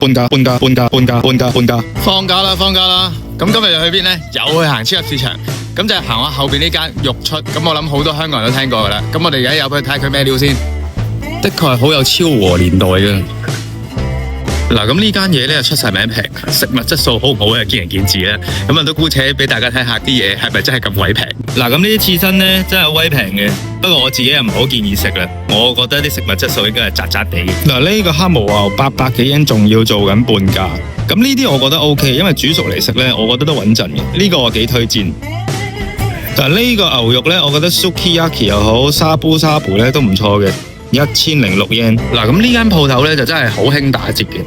半價。放假啦！咁今日又去邊呢？又去行超級市場，咁就係行我後邊呢間肉出。咁我諗好多香港人都聽過噶啦。咁我哋而家入去睇下佢咩料先。的確係好有昭和年代嘅。嗱，咁呢間嘢咧出晒名平，食物質素好唔好係見仁見智啦。咁都姑且俾大家睇下啲嘢係咪真係咁鬼平。嗱，咁呢啲刺身咧真係好鬼平嘅，不過我自己又唔好建議食啦。我覺得啲食物質素應該係渣渣地嘅。嗱，呢個蝦毛牛800幾yen仲要做緊半價，咁呢啲我覺得 OK，因為煮熟嚟食咧，我覺得都穩陣嘅。呢個我幾推薦。嗱，呢個牛肉咧，我覺得 sukiyaki 又好，沙煲咧都唔錯嘅。1006 yen。嗱，咁呢間鋪頭咧就真係好興打折嘅，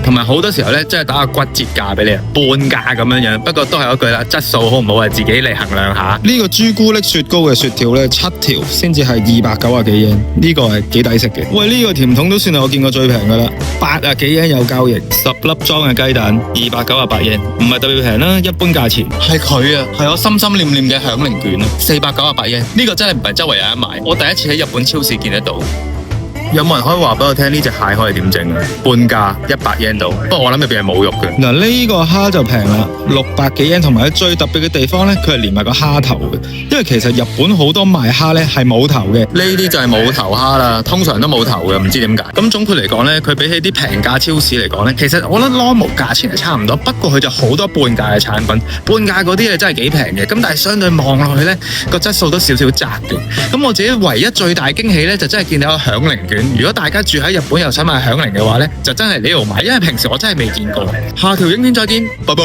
同埋好多時候咧真係打個骨折價俾你，半價咁樣樣。不過都係嗰句啦，質素好唔好係自己嚟衡量下。呢個朱古力雪糕嘅雪條咧7條先至係290幾 yen，呢個係幾抵食嘅。喂，呢個甜筒都算係我見過最平噶啦，80幾 yen有交易，10粒裝嘅雞蛋298 yen，唔係特別平啦，一般價錢。係佢啊，係我心心念念嘅響鈴卷啊，498 yen，呢個真係唔係周圍有得賣，我第一次喺日本超市見得到。有冇人可以話俾我聽呢隻蟹可以點整啊？半價100 yen 到，不過我諗入邊係冇肉嘅。嗱，呢個蝦就平啦，600幾 yen，同埋最特別嘅地方咧，佢係連埋個蝦頭嘅。因為其實日本好多賣蝦咧係冇頭嘅，呢啲就係冇頭蝦啦，通常都冇頭嘅，唔知點解。咁總括嚟講咧，佢比起啲平價超市嚟講咧，其實我覺得 normal 價錢係差唔多，不過佢就好多半價嘅產品，半價嗰啲嘢真係幾平嘅。咁但係相對望落去咧，個質素都少少渣嘅。咁我自己唯一最大驚喜咧，就真係見到有響鈴卷。如果大家住喺日本又想買響鈴嘅話咧，就真係呢度買，因為平時我真係未見過。下條影片再見，拜拜。